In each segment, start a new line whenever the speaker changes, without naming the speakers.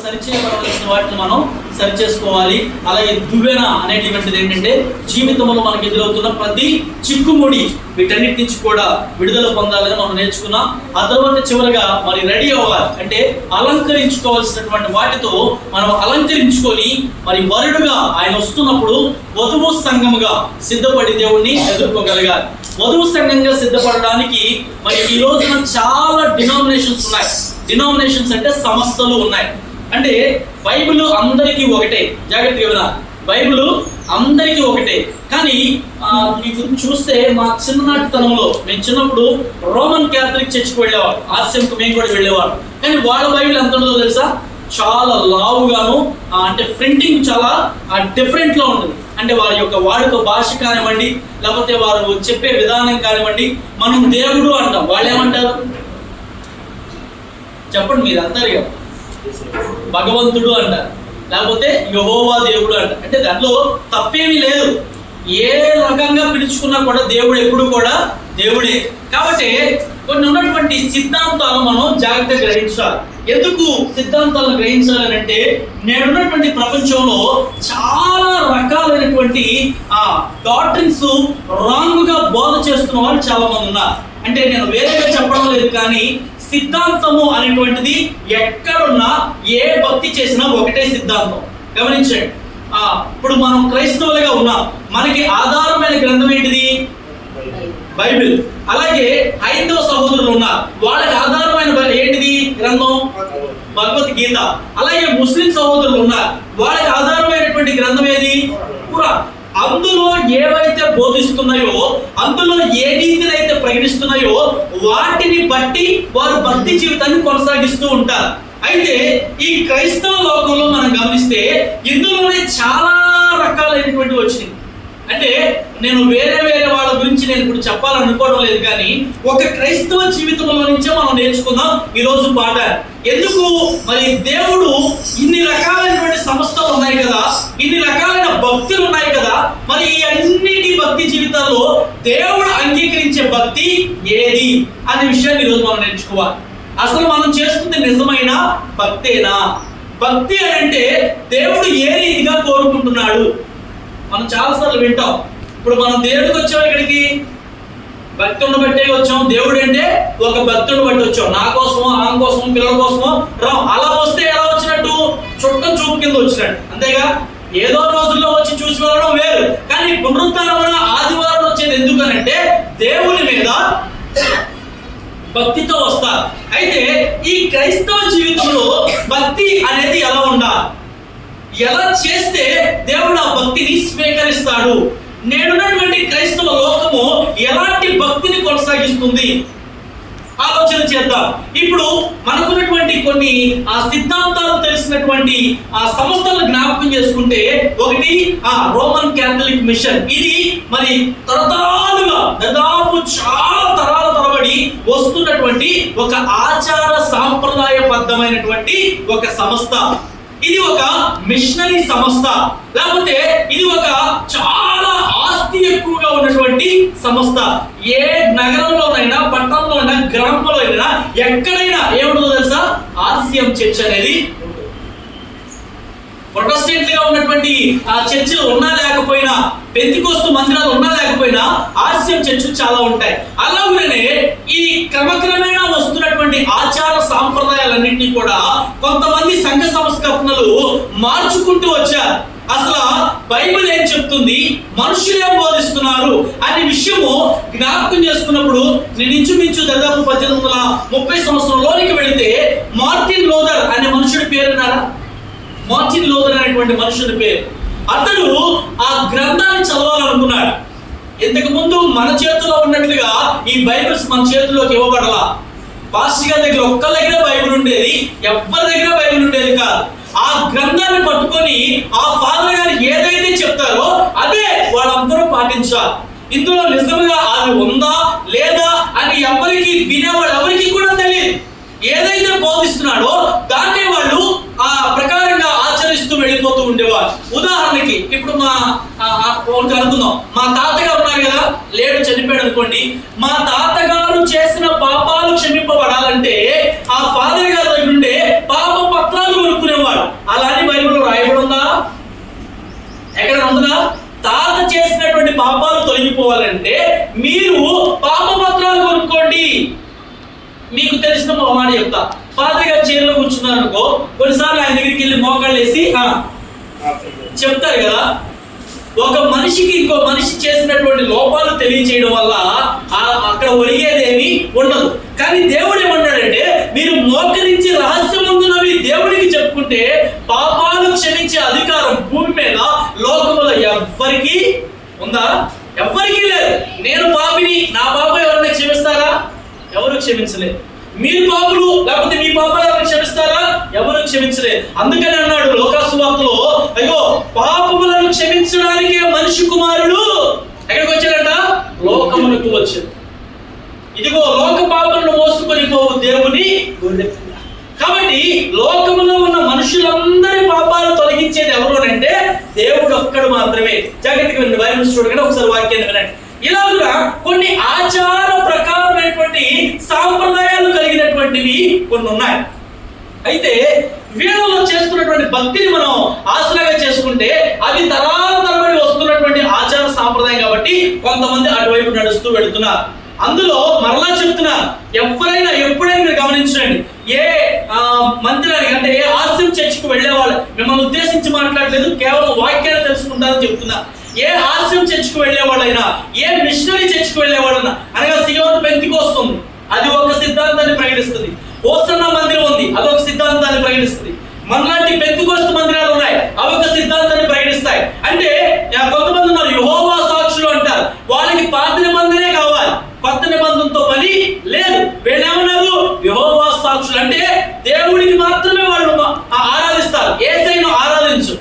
సరిచేయబడవలసిన వాటిని మనం సరి చేసుకోవాలి. అలాగే దువ్వెన అనేటువంటిది ఏంటంటే జీవితంలో మనకు ఎదురవుతున్న ప్రతి చిక్కుముడి వీటన్నిటి నుంచి కూడా విడుదల పొందాలని మనం నేర్చుకున్నాం. ఆ తర్వాత చివరిగా మరి రెడీ అవ్వాలి, అంటే అలంకరించుకోవాల్సినటువంటి వాటితో మనం అలంకరించుకొని మరి వరుడుగా ఆయన వస్తున్నప్పుడు వధువు సంఘముగా సిద్ధపడి దేవుణ్ణి ఎదుర్కోగలగాలి. వధువు సంఘంగా సిద్ధపడడానికి మరి ఈ రోజున చాలా డినామినేషన్స్ ఉన్నాయి. డినామినేషన్స్ అంటే సంస్థలు ఉన్నాయి. అంటే బైబిల్ అందరికీ ఒకటే, జాగ్రత్తగా వినాలి. బైబిల్ అందరికీ ఒకటే. కానీ మీకు చూస్తే మా చిన్ననాటితనంలో మేము చిన్నప్పుడు రోమన్ క్యాథలిక్ చర్చ్కి వెళ్ళేవారు, ఆర్సీఎంకి మేము కూడా వెళ్ళేవారు. కానీ వాళ్ళ బైబిల్ ఎంత ఉంటుందో తెలుసా? చాలా లావుగాను, అంటే ప్రింటింగ్ చాలా డిఫరెంట్గా ఉంటుంది. అంటే వారి యొక్క వాడుక భాష కానివ్వండి, లేకపోతే వారు చెప్పే విధానం కానివ్వండి. మనం దేవుడు అంటాం, వాళ్ళు ఏమంటారు చెప్పండి, మీరు అంటారు కదా, భగవంతుడు అంటారు, లేకపోతే యెహోవా దేవుడు అంటారు. అంటే దాంట్లో తప్పేమీ లేదు. ఏ రకంగా పిలుచుకున్నా కూడా దేవుడు ఎప్పుడు కూడా దేవుడే. కాబట్టి కొన్ని ఉన్నటువంటి సిద్ధాంతాలను మనం జాగ్రత్తగా గ్రహించాలి. ఎందుకు సిద్ధాంతాలను గ్రహించాలని అంటే, నేనున్నటువంటి ప్రపంచంలో చాలా రకాలైనటువంటి డాక్ట్రిన్స్ రాంగ్గా బోధ చేస్తున్న వాళ్ళు చాలా మంది ఉన్నారు. అంటే నేను వేరేగా చెప్పడం లేదు, కానీ సిద్ధాంతము అనేటువంటిది ఎక్కడున్నా ఏ భక్తి చేసినా ఒకటే సిద్ధాంతం. గమనించండి. ఇప్పుడు మనం క్రైస్తవులుగా ఉన్నాం, మనకి ఆధారమైన గ్రంథం ఏంటిది? బైబిల్. అలాగే హైందవ సహోదరులు ఉన్నారు, వాళ్ళకి ఆధారమైన ఏంటిది గ్రంథం? భగవద్గీత. అలాగే ముస్లిం సహోదరులు ఉన్నారు, వాళ్ళకి ఆధారమైనటువంటి గ్రంథం ఏది? ఖురాన్. అందులో ఏవైతే బోధిస్తున్నాయో, అందులో ఏ నీతిని అయితే ప్రకటిస్తున్నాయో వాటిని బట్టి వారు భక్తి జీవితాన్ని కొనసాగిస్తూ ఉంటారు. అయితే ఈ క్రైస్తవ లోకంలో మనం గమనిస్తే ఇందులోనే చాలా రకాలైనటువంటి వచ్చినాయి. అంటే నేను వేరే వాళ్ళ గురించి నేను ఇప్పుడు చెప్పాలనుకోవడం లేదు, కానీ ఒక క్రైస్తవ జీవితంలో నుంచే మనం నేర్చుకుందాం ఈరోజు పాట. ఎందుకు మరి దేవుడు ఇన్ని రకాలైనటువంటి సంస్థలు ఉన్నాయి కదా, ఇన్ని రకాలైన భక్తులు ఉన్నాయి కదా, మరి ఈ అన్నిటి భక్తి జీవితాల్లో దేవుడు అంగీకరించే భక్తి ఏది అనే విషయాన్ని ఈరోజు మనం నేర్చుకోవాలి. అసలు మనం చేస్తుంది నిజమైన భక్తేనా? భక్తి అని అంటే దేవుడు ఏ రీతిగా కోరుకుంటున్నాడు? మనం చాలాసార్లు వింటాం. ఇప్పుడు మనం దేవుడికి వచ్చాం, ఇక్కడికి భక్తుడిని బట్టే వచ్చాం. దేవుడు అంటే ఒక భక్తుడిని బట్టి వచ్చాం. నా కోసమో, ఆమె కోసమో, పిల్లల కోసమో రాం. అలా వస్తే ఎలా వచ్చినట్టు? చుట్టం చూపు కింద వచ్చినట్టు, అంతేగా. ఏదో రోజుల్లో వచ్చి చూసి వెళ్ళడం వేరు, కానీ పునరుత్థానమైన ఆదివారం వచ్చేది ఎందుకనంటే దేవుని మీద భక్తితో వస్తారు. అయితే ఈ క్రైస్తవ జీవితంలో భక్తి అనేది ఎలా ఉండాలి? ఎలా చేస్తే దేవుడు ఆ భక్తిని స్వీకరిస్తాడు? నేనున్నటువంటి క్రైస్తవ లోకము ఎలాంటి భక్తిని కొనసాగిస్తుంది? ఆలోచన చేద్దాం. ఇప్పుడు మనకున్నటువంటి కొన్ని సిద్ధాంతాలు తెలిసినటువంటి సంస్థలను జ్ఞాపకం చేసుకుంటే, ఒకటి రోమన్ క్యాథలిక్ మిషన్. ఇది మరి తరతరాలుగా, దాదాపు చాలా తరాల తరబడి వస్తున్నటువంటి ఒక ఆచార సాంప్రదాయబద్ధమైనటువంటి ఒక సంస్థ. ఇది ఒక మిషనరీ సంస్థ, లేకపోతే ఇది ఒక చాలా ఆస్తి ఎక్కువగా ఉన్నటువంటి సంస్థ. ఏ నగరంలోనైనా, పట్టణంలోనైనా, గ్రామంలో అయినా, ఎక్కడైనా ఏముంటుందో తెలుసా? ఆర్సీఎం చర్చ్ అనేది. ప్రొటెస్టెంట్ గా ఉన్నటువంటి చర్చిలు ఉన్నా లేకపోయినా, పెంతెకోస్తు మందిరాలు ఉన్నా లేకపోయినా ఆర్సీఎం చర్చిలు చాలా ఉంటాయి. అలాగనే ఈ క్రమక్రమేణా వస్తున్నటువంటి ఆచార సాంప్రదాయాలన్నింటినీ కూడా కొంతమంది సంఘ సంస్కరణలు మార్చుకుంటూ వచ్చారు. అసలు బైబిల్ ఏం చెప్తుంది, మనుషులు ఏం బోధిస్తున్నారు అనే విషయము జ్ఞాపకం చేసుకున్నప్పుడు, నేను ఇంచుమించు దాదాపు 1830 సంవత్సరంలోనికి వెళితే మార్టిన్ లూథర్ అనే మనుషుడి పేరున్నారా? మార్టిన్ లూథర్ అనేటువంటి మనుషుడి పేరు. అతడు ఆ గ్రంథాన్ని చదవాలనుకున్నాడు. ఇంతకు ముందు మన చేతిలో ఉన్నట్లుగా ఈ బైబిల్స్ మన చేతిలోకి ఇవ్వబడలా. పాస్టర్ గారి దగ్గర ఒక్కళ్ళ దగ్గర బైబిల్ ఉండేది, ఎవరి దగ్గర బైబిల్ ఉండేది కాదు. ఆ గ్రంథాన్ని పట్టుకొని ఆ ఫాదర్ గారు ఏదైతే చెప్తారో అదే వాళ్ళందరూ పాటించాలి. ఇందులో నిజంగా అది ఉందా లేదా అని ఎవరికి, వినేవాళ్ళు ఎవరికి కూడా తెలియదు. ఏదైతే బోధిస్తున్నాడో దాన్ని వాళ్ళు ఆ ప్రకారంగా ఆచరిస్తూ వెళ్ళిపోతూ ఉండేవారు. ఉదాహరణకి ఇప్పుడు అనుకుందాం, మా తాతగారు ఉన్నారు కదా, లేడు, చనిపోయాడు అనుకోండి. మా తాతగారు చేసిన పాపాలు క్షమింపబడాలంటే ఆ ఫాదర్ గారి దగ్గర ఉండే పాప పత్రాలు కొనుక్కునేవాడు. తొలగిపోవాలంటే మీరు పాపపత్రాలు కొనుక్కోండి. మీకు తెలిసిన ఒక మాట చెప్తా. ఫాదర్ గారు చైర్లో కూర్చున్నారు అనుకో, కొన్నిసార్లు ఆయన దగ్గరికి వెళ్ళి మోకాళ్ళు వేసి చెప్తారు కదా. ఒక మనిషికి ఇంకో మనిషి చేసినటువంటి లోపాలు తెలియచేయడం వల్ల అక్కడ ఒరిగేదేమీ ఉండదు. కానీ దేవుడు ఏమన్నాడంటే, మీరు మోకరించి రహస్యమందునవి దేవుడికి చెప్పుకుంటే పాపాలు క్షమించే అధికారం భూమి మీద లోకములో ఎవ్వరికీ ఉందా? ఎవ్వరికీ లేదు. నేను పాపిని, నా పాపం ఎవరైనా క్షమిస్తారా? ఎవరు క్షమించలేదు. మీరు పాపులు, లేకపోతే మీ పాపాలు ఎవరు క్షమిస్తారా? ఎవరు క్షమించలేదు. అందుకని అన్నాడు లోకాసు వార్తలో, అయ్యో పాపములను క్షమించడానికే మనిషి కుమారుడు ఎక్కడికి వచ్చాడంట? లోకమునకు వచ్చాడు. ఇదిగో లోక పాపలను మోసుకొని పోవు దేవుని గొర్రెపిల్ల. కాబట్టి లోకములో ఉన్న మనుషులందరి పాపాలు తొలగించేది ఎవరు అంటే దేవుడు ఒక్కడు మాత్రమే. జాగ్రత్తగా వినండి, బైబిల్ చూడగానే ఒకసారి వాక్యాన్ని వినండి. ఇలాగా కొన్ని ఆచార ప్రకారమైనటువంటి సాంప్రదాయాలు కలిగినటువంటివి కొన్ని ఉన్నాయి. అయితే వీళ్ళలో చేస్తున్నటువంటి భక్తిని మనం ఆసరాగా చేసుకుంటే అది తరాల తరబడి వస్తున్నటువంటి ఆచార సాంప్రదాయం కాబట్టి కొంతమంది అటువైపు నడుస్తూ వెళుతున్నారు. అందులో మరలా చెప్తున్నా, ఎవరైనా ఎప్పుడైనా మీరు గమనించండి, ఏ మందిరానికి అంటే ఏ ఆశ్రమ చర్చికి వెళ్ళేవాళ్ళు, మిమ్మల్ని ఉద్దేశించి మాట్లాడలేదు, కేవలం వాక్యాన్ని తెలుసుకుంటారని చెప్తున్నా. ఏ ఆశ్రమ చర్చికి వెళ్ళేవాళ్ళైనా, ఏ మిషనరీ చర్చికి వెళ్ళేవాళ్ళైనా, అనగా సియోను పెంతికోస్తు ఉంది, అది ఒక సిద్ధాంతాన్ని ప్రకటిస్తుంది. హోసన్నా మందిరం ఉంది, అదొక సిద్ధాంతాన్ని ప్రకటిస్తుంది. మనలాంటి పెంతికోస్తు మందిరాలు ఉన్నాయి, అవి ఒక సిద్ధాంతాన్ని ప్రకటిస్తాయి. అంటే కొంతమంది ఉన్నారు యెహోవా సాక్షులు అంటారు, వాళ్ళకి పాత నిబంధనే కావాలి, కొత్త నిబంధనతో పని లేదు. వీళ్ళేమన్నారు? యెహోవా సాక్షులు అంటే దేవుడికి మాత్రమే వాళ్ళు ఆరాధిస్తారు, యేసయ్యను ఆరాధించు.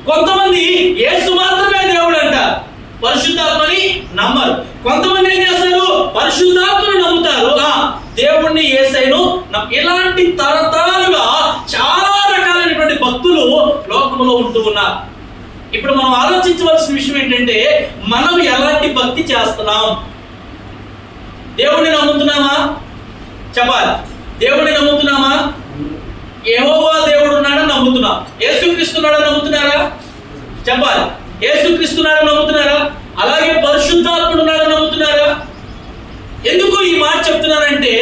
కొంతమంది యేసు మాత్రమే దేవుడు అంటారు, పరిశుద్ధాత్మని నమ్మరు. కొంతమంది ఏం చేస్తారు? పరిశుద్ధాత్మని నమ్ముతారు, దేవుణ్ణి యేసయ్యను. ఇలాంటి తరతరాలుగా చాలా రకాలైనటువంటి భక్తులు లోకంలో ఉంటూ ఉన్నారు. ఇప్పుడు మనం ఆలోచించవలసిన విషయం ఏంటంటే, మనం ఎలాంటి భక్తి చేస్తున్నాం? దేవుణ్ణి నమ్ముతున్నామా? చెప్పాలి. దేవుణ్ణి నమ్ముతున్నామా? యెహోవా దేవుడు ఉన్నాడని నమ్ముతున్నాం. యేసుక్రీస్తున్నాడని నమ్ముతున్నారా? చెప్పాలి. యేసుక్రీస్తున్నాడని నమ్ముతున్నారా? అలాగే పరిశుద్ధాత్ముడు ఉన్నాడని నమ్ముతున్నారా? ఎందుకు ఈ మాట చెప్తున్నానంటే,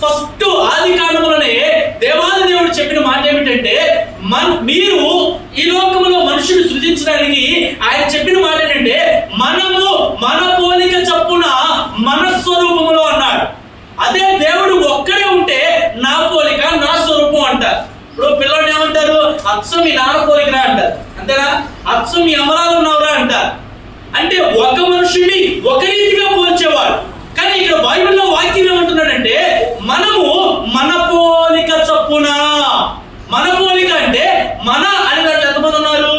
ఫస్ట్ ఆది కాండములోనే దేవాది దేవుడు చెప్పిన మాట ఏమిటంటే, మీరు ఈ లోకంలో మనుషులు సృజించడానికి ఆయన చెప్పిన మాట ఏంటంటే, మనము మన పోలిక చొప్పున మన స్వరూపములో అన్నాడు. అదే దేవుడు ఒక్కడే ఉంటే నా పోలిక నా స్వరూపం అంటారు. ఇప్పుడు పిల్లలు ఏమంటారు? అచ్చం మీ నాన్న పోలికరా అంటారు, అంతేనా? అచ్చం మీ అమరాలు ఉన్నవరా అంటారు. అంటే ఒక మనుషుడిని ఒక రీతిగా పోల్చేవాడు. కానీ ఇక్కడ బైబిల్లో వాక్యం ఏమంటున్నాడంటే, మనము మన పోలిక చొప్పున. మన పోలిక అంటే మన అని ఎంతమంది ఉన్నారు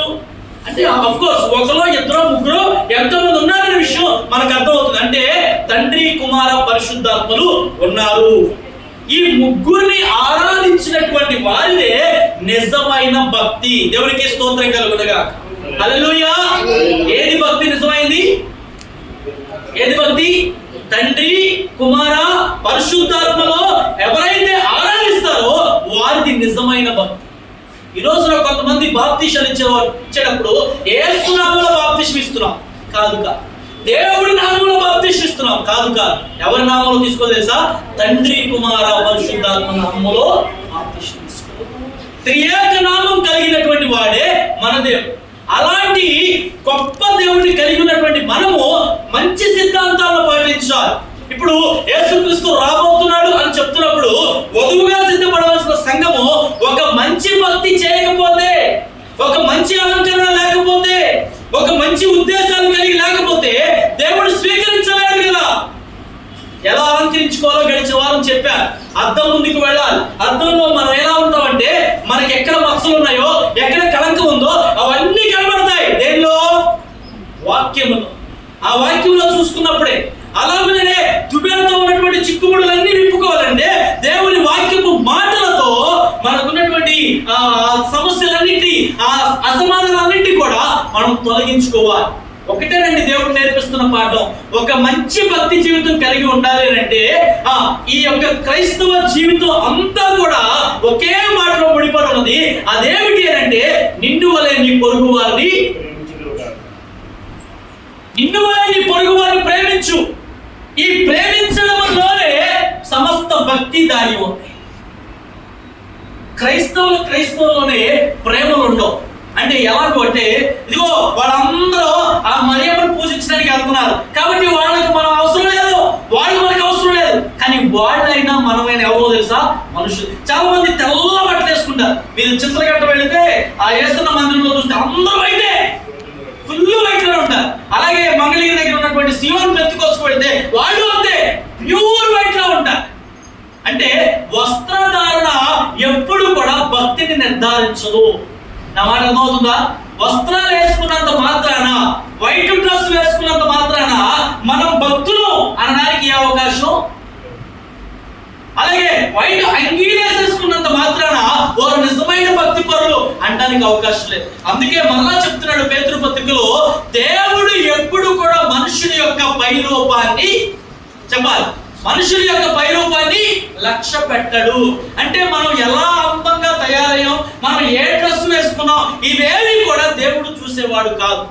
అంటే, ఆఫ్ కోర్స్ ఒకరు ఇద్దరు ముగ్గురు ఎంతమంది ఉన్నారనే విషయం మనకు అర్థమవుతుంది. అంటే తండ్రి కుమార పరిశుద్ధాత్మలు ఉన్నారు. ఈ ముగ్గురిని ఆరాధించినటువంటి వారిదే నిజమైన భక్తి. దేవునికి స్తోత్రం కలుగునగా. హల్లెలూయా. ఏది భక్తి నిజమైంది? ఏది భక్తి? తండ్రి కుమార పరిశుద్ధాత్మలో ఎవరైతే ఆరాధిస్తారో వారిది నిజమైన భక్తి. ఈ రోజున కొంతమంది బాప్తిషాలు ఇచ్చేటప్పుడు యేసు నామములో బాప్తిసం ఇస్తున్నాం, కాదు కాదు. దేవుడి నామములో బాప్తిసం ఇస్తున్నాం, కాదు కాదు. ఎవరి నామములో తీసుకో తెలుసా? తండ్రి కుమార పరిశుద్ధాత్మ నామములో బాప్తిసం తీసుకో. త్రియేక నామం కలిగినటువంటి వాడే మన దేవుడు. అలాంటి గొప్ప దేవుడిని కలిగి ఉన్నటువంటి మనము మంచి సిద్ధాంతాలను పాటించాలి. ఇప్పుడు యేసుక్రీస్తు రాబోతున్నాడు అని చెప్తున్నప్పుడు వధువుగా సిద్ధపడవలసిన సంఘము ఒక మంచి భక్తి చేయకపోతే, ఒక మంచి అలంకరణ లేకపోతే, ఒక మంచి ఉద్దేశాలు కలిగి లేకపోతే దేవుడు స్వీకరించలేడు కదా. ఎలా అలంకరించుకోవాలో గడిచిన వారం చెప్పారు. అద్దం ముందుకు వెళ్ళాలి. అద్దంలో మనం ఎలా ఉంటామంటే, మనకి ఎక్కడ మచ్చలు ఉన్నాయో, ఎక్కడ కళంకం ఉందో అవన్నీ కనబడతాయి. దేనిలో? వాక్యములో. ఆ వాక్యంలో చూసుకున్నప్పుడే. అలాగనే దుబేలతో ఉన్నటువంటి చిక్కుముడులన్నీ విప్పుకోవాలంటే దేవుని వాక్యపు మాటలతో మనకున్నటువంటి సమస్యలన్నింటి, ఆ అసమాధానాలన్నింటి కూడా మనం తొలగించుకోవాలి. ఒకటేనండి దేవుడు నేర్పిస్తున్న పాఠం. ఒక మంచి భక్తి జీవితం కలిగి ఉండాలి అంటే ఈ యొక్క క్రైస్తవ జీవితం అంతా కూడా ఒకే మాటలో ముడిపడి ఉన్నది. అదేమిటి అంటే, నిన్ను వలె నీ పొరుగు వారిని, నిన్ను వలె నీ క్రైస్తవులోనే ప్రేమలు ఉండవు. అంటే ఎలాగో అంటే ఇదిగో వాళ్ళందరూ ఆ మరియమ్మను పూజించడానికి వెళ్తున్నారు కాబట్టి వాళ్ళకి మనం అవసరం లేదు, వాళ్ళు మనకి అవసరం లేదు. కానీ వాళ్ళైనా మనమైనా ఎవరో తెలుసా? మనుషులు. చాలా మంది తెల్ల బట్టలు వేసుకుంటారు. మీరు చిత్రగట్ట వెళితే ఆ యేసన్న మందిరంలో చూస్తే అందరూ అయితే ఫుల్ వైట్ లో ఉంటారు. అలాగే మంగళగిరి దగ్గర ఉన్నటువంటి శివన్ పెంతుకోసం వెళితే వాళ్ళు అంతే ప్యూర్ వైట్ లో ఉంటారు. అంటే వస్త్రధారణ ఎప్పుడు కూడా భక్తిని నిర్ధారించదు. నా మాట అర్థమవుతుందా? వస్త్రాలు వేసుకున్నంత మాత్రాన, వైట్ డ్రెస్ వేసుకున్నంత మాత్రాన మనం భక్తులు అనడానికి ఏ అవకాశం? అలాగే వైట్ అంగీ వేసేసుకున్నంత మాత్రాన వారు నిజమైన భక్తి పరులు అనడానికి అవకాశం లేదు. అందుకే మళ్ళా చెప్తున్నాడు పేతురు పత్రికలో, దేవుడు ఎప్పుడు కూడా మనుషుని యొక్క పైరూపాన్ని చెప్పాలి, మనుషుల యొక్క పైరూపాన్ని లక్ష్య పెట్టడు. అంటే మనం ఎలా అందంగా తయారయ్యాం, మనం ఏ డ్రెస్ వేసుకున్నాం, ఇవేవి కూడా దేవుడు చూసేవాడు కాదు.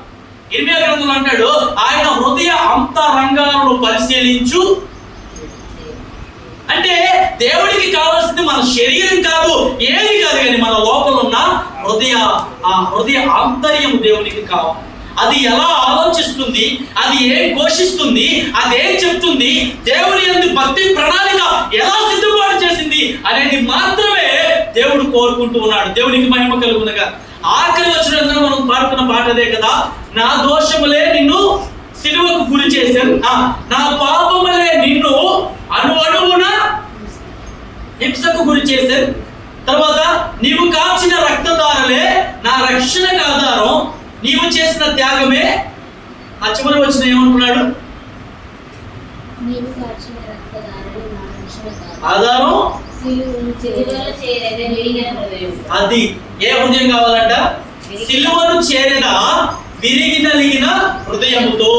ఇర్మియా గ్రంథంలో అంటాడు, ఆయన హృదయ అంతరంగాలను పరిశీలించు. అంటే దేవుడికి కావాల్సింది మన శరీరం కాదు, ఏది కాదు, కానీ మన లోపల ఉన్న హృదయ ఆంతర్యం దేవునికి కావాలి. అది ఎలా ఆలోచిస్తుంది, అది ఏం ఘోషిస్తుంది, అదేం చెప్తుంది, దేవుని యందు భక్తి ప్రణాళిక ఎలా సిద్ధపాటు చేసింది అనేది మాత్రమే దేవుడు కోరుకుంటూ ఉన్నాడు. దేవునికి మహిమ కలుగునగా. ఆఖరి వచనంలో మనం పాడుతున్న పాట అదే కదా, నా దోషములే నిన్ను సిలువకు గురి చేశాను, నా పాపములే నిన్ను అణువణువున హింసకు గురి చేశాను. తర్వాత నీవు కాచిన రక్తధారలే నా రక్షణకు ఆధారం, నీవు చేసిన త్యాగమే. ఆ చివరి వచ్చిన ఏమంటున్నాడు? ఆధారం అది ఏ హృదయం కావాలంట? సిలువను చేరిన విరిగి నలిగిన హృదయముతో.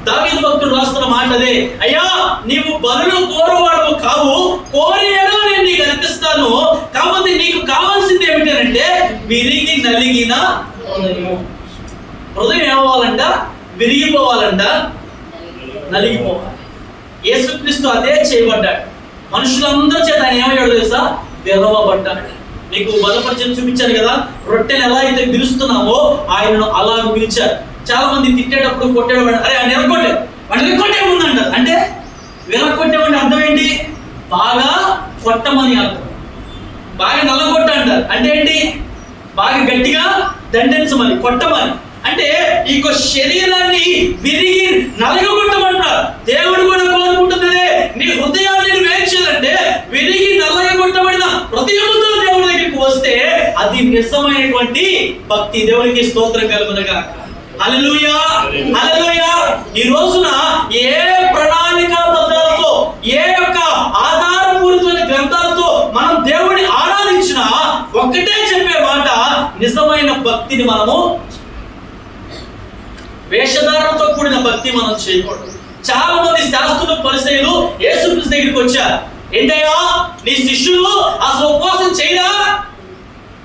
దావీదు భక్తుడు రాస్తున్న మాట అదే, అయ్యా నీవు బలులు కోరువాడు కావు, కోరి ఎడల నేను నీకు అర్పిస్తాను, కాబట్టి నీకు కావాల్సింది ఏమిటంటే విరిగి నలిగిన హృదయం ఏమవ్వాలంట? విరిగిపోవాలంట, నలిగిపోవాలి. యేసుక్రీస్తు అదే చేయబడ్డాడు. మనుషులందరి చేత ఆయన ఏమయ్యాడు తెలుసా? విరవబడ్డాడు. మీకు బలపరిచయం చూపించారు కదా, రొట్టెను ఎలా అయితే విరుస్తున్నామో ఆయనను అలా విరిచారు. చాలా మంది తిట్టేటప్పుడు కొట్టేటప్పుడు అరే ఆయన ఎరగొట్టే ఉందంటారు. అంటే విరగొట్టేమంటే అర్థం ఏంటి? బాగా కొట్టమని అర్థం. బాగా నల్లగొట్ట అంటారు. అంటే ఏంటి? బాగా గట్టిగా దండించమని, కొట్టమని. అంటే ఈ శరీరాన్ని విరిగి నలగొట్టమంటారు. దేవుడు కూడా కోరుకుంటున్నదే, నీ హృదయాన్ని వేర్చాలంటే విరిగి నల్లగొట్టబడిన హృదయంతో దేవుడి దగ్గరికి వస్తే అది నిజమైనటువంటి భక్తి. దేవునికి స్తోత్రం కలుగునగా. హల్లెలూయా, హల్లెలూయా. ఈ రోజున ఏ ప్రణాళికాబద్ధాలతో, ఏ యొక్క ఆధారపూరితమైన గ్రంథాలతో మనం దేవుడిని ఆరాధించినా ఒక్కటే చెప్పే మాట, నిజమైన భక్తిని మనము, వేషధారణతో కూడిన భక్తి మనం చేయకూడదు. చాలా మంది శాస్త్రులు, పరిసయ్యులు యేసుక్రీస్తు దగ్గరికి వచ్చారు. ఏంటయ్యా నీ శిష్యులు అసలు ఉపవాసం చేయరా?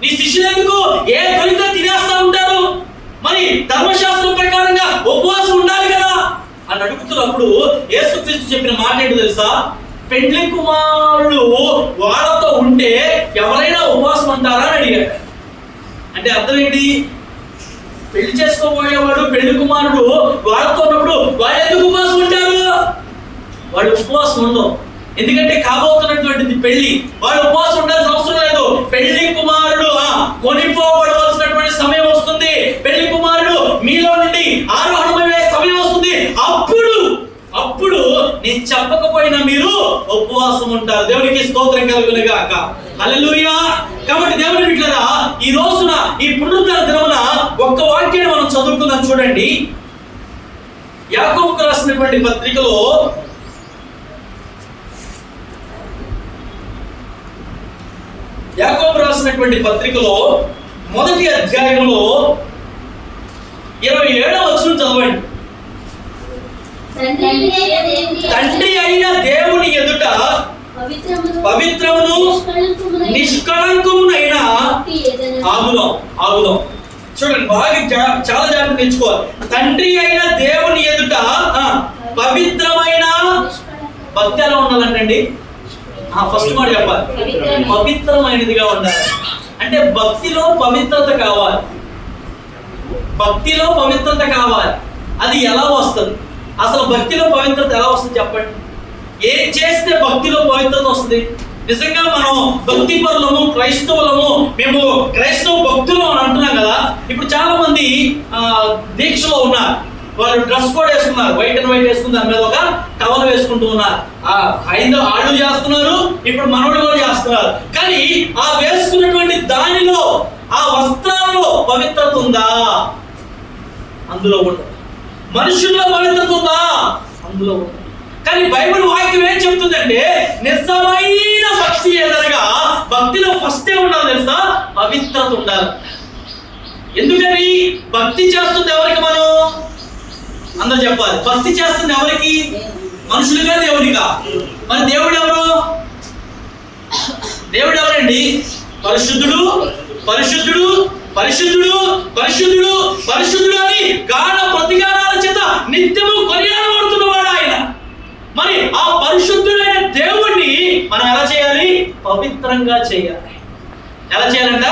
నీ శిష్యులు ఎందుకు ఏ దొరికితే తినేస్తా ఉంటారు? మరి ధర్మశాస్త్రం ప్రకారంగా ఉపవాసం ఉండాలి కదా అని అడుగుతున్నప్పుడు యేసుక్రీస్తు చెప్పిన మాట ఏంటో తెలుసా? పెండ్లి కుమారుడు వాళ్ళతో ఉంటే ఎవరైనా ఉపవాసం ఉంటారా అని అడిగాడు. అంటే అర్థం ఏంటి? పెళ్లి చేసుకోబోయేవాడు, పెళ్లి కుమారుడు వాళ్ళతో ఉన్నప్పుడు వాళ్ళు ఎందుకు ఉపవాసం ఉంటారు? వాళ్ళు ఉపవాసం ఉండవు. ఎందుకంటే కాబోతున్నటువంటిది పెళ్లి. వాళ్ళు ఉపవాసం ఉండాల్సిన అవసరం లేదు. పెళ్లి కుమారుడు కొనిపోబడవలసినటువంటి సమయం వస్తుంది. పెళ్లి కుమారుడు మీలో నుండి ఆరోహణమయ్యే సమయం వస్తుంది. అప్పుడు నేను చెప్పకపోయినా మీరు ఉపవాసం ఉంటారు. దేవునికి స్తోత్రం కలుగునుగాక. హల్లెలూయా. కాబట్టి దేవుని బిడ్డలారా, ఈ రోజున ఈ పునరుద్ధరణ దినమున ఒక్క వాక్యాన్ని మనం చదువుకుందాం. చూడండి, యాకోబుకు రాసినటువంటి పత్రికలో మొదటి అధ్యాయంలో 27వ వచనం చదవండి. తండ్రి అయిన దేవుని ఎదుట పవిత్రమును నిష్కళంకమునైన ఆగుదాం. చూడండి, బాగా చాలా జాగ్రత్త తెచ్చుకోవాలి. తండ్రి అయిన దేవుని ఎదుట పవిత్రమైన భక్తి ఎలా ఉండాలంటండి? ఫస్ట్ మాట చెప్పాలి, పవిత్రమైనదిగా ఉండాలి. అంటే భక్తిలో పవిత్రత కావాలి, భక్తిలో పవిత్రత కావాలి. అది ఎలా వస్తుంది? అసలు భక్తిలో పవిత్రత ఎలా వస్తుంది చెప్పండి? ఏం చేస్తే భక్తిలో పవిత్రత వస్తుంది? నిజంగా మనం భక్తి పరులము, క్రైస్తవులము, మేము క్రైస్తవ భక్తులు అని అంటున్నాం కదా. ఇప్పుడు చాలా మంది దీక్షలో ఉన్నారు, వాళ్ళు డ్రెస్ కోడ్ వేసుకున్నారు, వైట్ అండ్ వైట్ వేసుకుని దాని మీద ఒక టవల్ వేసుకుంటూ ఉన్నారు. వాళ్ళు చేస్తున్నారు, ఇప్పుడు మనోడు కూడా చేస్తున్నారు. కానీ ఆ వేసుకున్నటువంటి దానిలో, ఆ వస్త్రాల్లో పవిత్రత ఉందా? అందులో ఉండదు. మనుషుల్లో పవిత్రత ఉందా? అందులో ఉండదు. కానీ బైబిల్ వాక్యం ఏం చెప్తుందంటే, నిజమైన భక్తి ఏదనగా భక్తిలో ఫస్ట్ ఏ ఉండాలి తెలుసా? పవిత్రత ఉండాలి. ఎందుకని? భక్తి చేస్తుంది ఎవరికి? మనం అందరూ చెప్పాలి. భక్తి చేస్తుంది ఎవరికి? మనుషులుగా, దేవుడిగా. మరి దేవుడు ఎవరు? దేవుడు ఎవరండి? పరిశుద్ధుడు, పరిశుద్ధుడు, పరిశుద్ధుడు, పరిశుద్ధుడు, పరిశుద్ధుడు అని గాన ప్రతిగానాల చేత నిత్యము కొనియాడబడుతున్నవాడు ఆయన. మరి ఆ పరిశుద్ధుడైన దేవుణ్ణి మనం ఎలా చేయాలి? పవిత్రంగా చేయాలి. ఎలా చేయాలంట?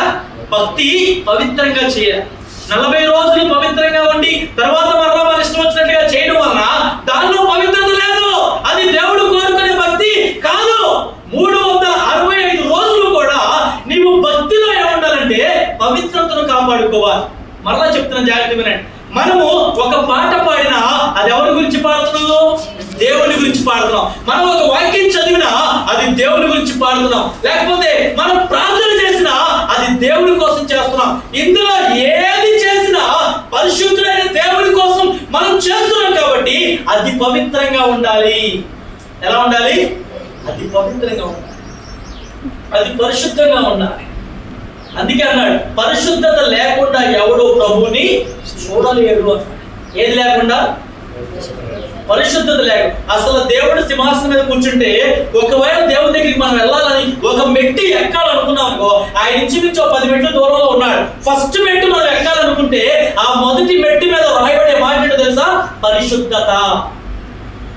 భక్తి పవిత్రంగా చేయాలి. 40 రోజులు పవిత్రంగా ఉండి తర్వాత మరలా మన ఇష్టం వచ్చినట్టుగా చేయడం వలన దానిలో పవిత్రత లేదు. అది దేవుడు కోరుకునే భక్తి కాదు. 365 రోజులు కూడా నీవు భక్తిలో ఏముండాలంటే పవిత్రతను కాపాడుకోవాలి. మరలా చెప్తున్న జాగ్రత్త వినండి. మనము ఒక పాట పాడినా అది ఎవరి గురించి పాడుతున్నాం? దేవుని గురించి పాడుతున్నాం. మనం ఒక వాక్యం చదివినా అది దేవుని గురించి పాడుతున్నాం. లేకపోతే మనం ప్రార్థన చేసినా అది దేవుడి కోసం చేస్తున్నాం. ఇందులో ఏది చేసినా పరిశుద్ధుడైన దేవుడి కోసం మనం చేస్తున్నాం కాబట్టి అది పవిత్రంగా ఉండాలి. ఎలా ఉండాలి? అది పవిత్రంగా ఉండాలి, అది పరిశుద్ధంగా ఉండాలి. అందుకే అన్నాడు, పరిశుద్ధత లేకుండా ఎవడు ప్రభుని చూడలేడు అన్నాడు. ఏది లేకుండా? పరిశుద్ధత లేక. అసలు దేవుడు సింహాసనం మీద కూర్చుంటే ఒకవేళ దేవుడి దగ్గరికి మనం వెళ్ళాలని ఒక మెట్టి ఎక్కాలనుకున్నాం అనుకో, ఆయన ఇంచుమించు 10 మెట్లు దూరంలో ఉన్నాడు. ఫస్ట్ మెట్టు మనం ఎక్కాలనుకుంటే ఆ మొదటి మెట్టి మీద రాయబడే మాట ఏంటో తెలుసా? పరిశుద్ధత.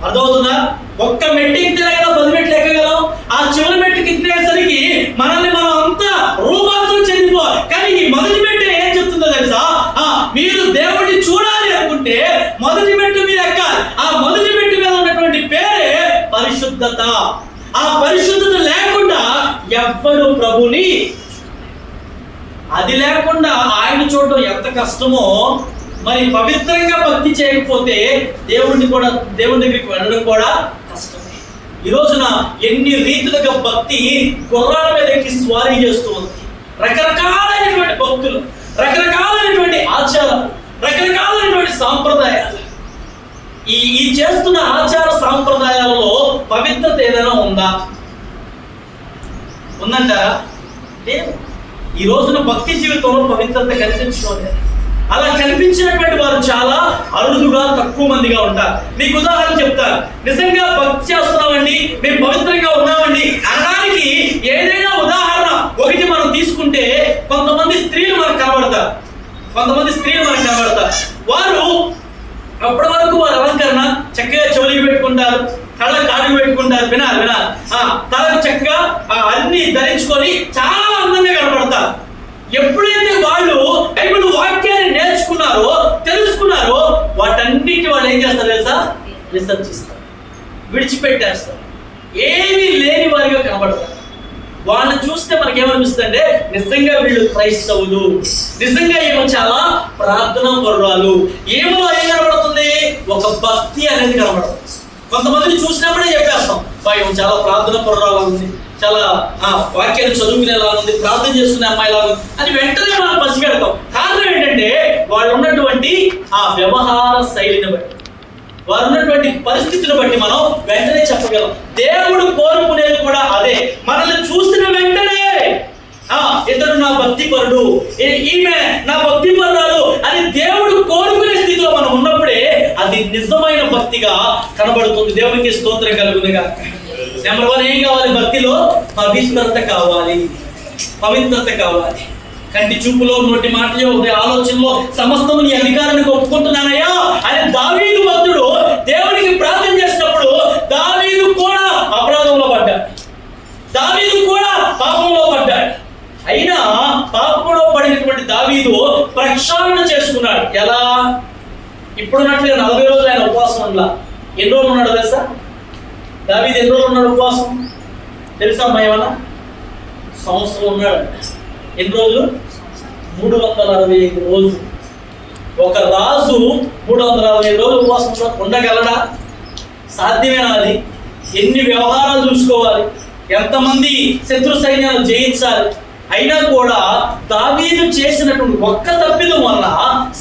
అర్థమవుతుందా? ఒక్క మెట్టు ఎక్కితేనే కదా 10 మెట్లు ఎక్కగలం. ఆ చివరి మెట్టుకి ఎక్కేసరికి మనల్ని మనం అంతా రూపాంతరం చెందిపోవాలి. కానీ ఈ మొదటి మెట్టు ఏం చెప్తుందో తెలుసా? మీరు దేవుడిని చూడాలి అనుకుంటే మొదటి మెట్టు మీరు ఎక్కాలి. ఆ మొదటి మెట్టు మీద ఉన్నటువంటి పేరే పరిశుద్ధత. ఆ పరిశుద్ధత లేకుండా ఎవ్వరు ప్రభుని, అది లేకుండా ఆయన చూడడం ఎంత కష్టమో, మరి పవిత్రంగా భక్తి చేయకపోతే దేవుడి దగ్గరికి వెళ్ళడం కూడా కష్టమే. ఈ రోజున ఎన్ని రీతులుగా భక్తి గుర్రాల మీద ఎక్కి స్వారీ చేస్తూ ఉంది. రకరకాలైనటువంటి భక్తులు, రకరకాలైనటువంటి ఆచారాలు, రకరకాలైనటువంటి సాంప్రదాయాలు. ఈ చేస్తున్న ఆచార సాంప్రదాయాలలో పవిత్రత ఏదైనా ఉందా? ఉందంటారా? లేదు. ఈ రోజున భక్తి జీవితంలో పవిత్రత కనిపించలేదు. అలా కనిపించినటువంటి వారు చాలా అరుదుగా, తక్కువ మందిగా ఉంటారు. మీకు ఉదాహరణ చెప్తారు. నిజంగా భక్తి చేస్తున్నామండి, మేము పవిత్రంగా ఉన్నామండి అనడానికి ఏదైనా ఉదాహరణ ఒకటి మనం తీసుకుంటే, కొంతమంది స్త్రీలు మనకు కనబడతారు. వారు అప్పటి వరకు వారి అలంకరణ చక్కగా చెవులికి పెట్టుకుంటారు, కళ్ళ కాటుకు పెట్టుకుంటారు. వినాలి. తలకు చక్కగా అన్ని ధరించుకొని చాలా అందంగా కనబడతారు. ఎప్పుడైతే వాళ్ళు బైబిల్ వాక్యాన్ని నేర్చుకున్నారో, తెలుసుకున్నారో, వాటన్నిటి వాళ్ళు ఏం చేస్తారు తెలుసా? విసర్జిస్తారు, విడిచిపెట్టేస్తారు. ఏమీ లేని వారిగా కనబడతారు. వాళ్ళని చూస్తే మనకేమనిపిస్తుంది అంటే, నిజంగా వీళ్ళు క్రైస్తవులు, నిజంగా ఏమో చాలా ప్రార్థనా పరురాలు. ఏమో ఏం కనబడుతుంది? ఒక భక్తి అనేది కనబడుతుంది. కొంతమందిని చూసినప్పుడే చెప్పేస్తాం, ఏమో చాలా ప్రార్థన పరురాలు ఉంది, చాలా వాక్యాన్ని చదువుకునేలా ఉంది, ప్రార్థన చేసుకునే అమ్మాయిలా ఉంది అని వెంటనే మనం పసిగడతాం. కారణం ఏంటంటే వాళ్ళు ఉన్నటువంటి ఆ వ్యవహార శైలిని బట్టి, వారు ఉన్నటువంటి పరిస్థితిని బట్టి మనం వెంటనే చెప్పగలం. దేవుడు కోరుకునేది కూడా అదే. మనల్ని చూసిన వెంటనే ఇతడు నా భక్తి పరుడు, ఈమె నా భక్తి పరురాలు అని దేవుడు కోరుకునే స్థితిలో మనం ఉన్నప్పుడే అది నిజమైన భక్తిగా కనబడుతుంది. దేవునికి స్తోత్రం కలుగునుగా. నెంబర్ 1 ఏం కావాలి? భక్తిలో పవిత్రత కావాలి. కంటి చూపులో, నోటి మాటలో, ఆలోచనలో సమస్తము నీ అధికారానికి ఒప్పుకుంటున్నానయ్యా అని దావీదు భక్తుడు దేవునికి ప్రార్థన చేసినప్పుడు దావీదు కూడా అపరాధంలో పడ్డాడు. అయినా పాపంలో పడినటువంటి దావీదు ప్రక్షాళన చేసుకున్నాడు. ఎలా? ఇప్పుడున్నట్లుగా 40 రోజులు ఆయన ఉపవాసం ఉండలా. ఎన్ని రోజులు ఉన్నాడు తెలుసా? దావీదు ఎన్ని రోజులు ఉన్నాడు ఉపవాసం తెలుసా అమ్మా? ఏమన్నా సంవత్సరం ఉన్నాడు. ఎన్ని రోజులు? 365 రోజులు. ఒక రాజు 365 రోజులు ఉపవాసం ఉండగలడా? సాధ్యమేనా అది? ఎన్ని వ్యవహారాలు చూసుకోవాలి, ఎంతమంది శత్రు సైన్యాలు జయించాలి. అయినా కూడా దావీదు చేసినటువంటి ఒక్క తప్పిదం వల్ల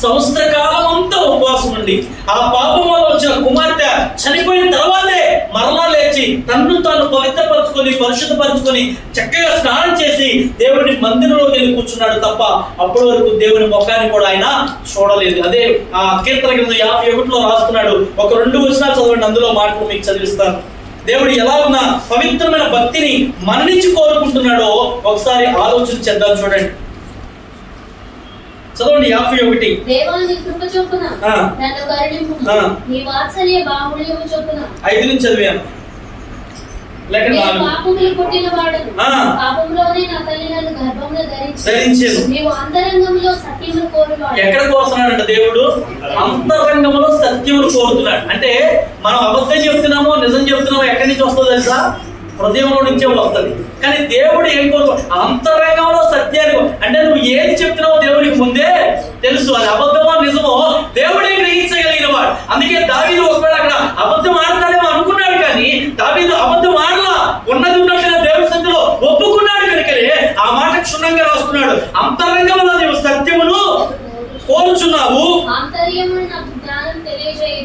సంవత్సర కాలం అంతా ఉపవాసం ఉండి ఆ పాపం వల్ల వచ్చిన కుమార్తె చనిపోయిన తర్వాతే మరలా లేచి తన్ను తాను పవిత్రపరచుకొని పరిశుద్ధపరచుకొని చక్కగా స్నానం చేసి దేవుని మందిరంలోకి వెళ్ళి కూర్చున్నాడు తప్ప అప్పటి వరకు దేవుని ముఖాన్ని కూడా ఆయన చూడలేదు. అదే ఆ కీర్తన గ్రంథం 51లో రాస్తున్నాడు. ఒక 2 వచనాలు చదవండి, అందులో మాటలు మీకు చదివిస్తాను. దేవుడు ఎలా ఉన్న పవిత్రమైన భక్తిని మన నుంచి కోరుకుంటున్నాడో ఒకసారి ఆలోచన చేద్దాం. చూడండి, చదవండి 51. 5 నుంచి చదివాను. లేక 4. ఎక్కడ కోరుతున్నాడంట దేవుడు? అంతరంగంలో సత్యమును కోరుతున్నాడు. అంటే మనం అబద్ధం చెప్తున్నామో నిజం చెప్తున్నామో ఎక్కడి నుంచి వస్తుందో తెలుసా? హృదయంలో నుంచే వస్తుంది. కానీ దేవుడు ఏం కోరుకో? అంతరంగంలో సత్యాన్ని. అంటే నువ్వు ఏది చెప్తున్నావో దేవుడికి ముందే తెలుసు. అది అబద్ధమో నిజమో దేవుడే గ్రహించగలిగిన వాడు. అందుకే దావీదు ఒకవేళ అక్కడ అబద్ధం ఆడతాడేమో అనుకున్నాడు, కానీ దావీదు అబద్ధం ఆడలా. ఉన్నది ఉన్నట్టుగా దేవుడి సన్నిధిలో ఒప్పుకున్నాడు. కనుకనే ఆ మాట క్షుణ్ణంగా రాస్తున్నాడు. అంతరంగంలో నీవు సత్యమును కోరుచున్నావు,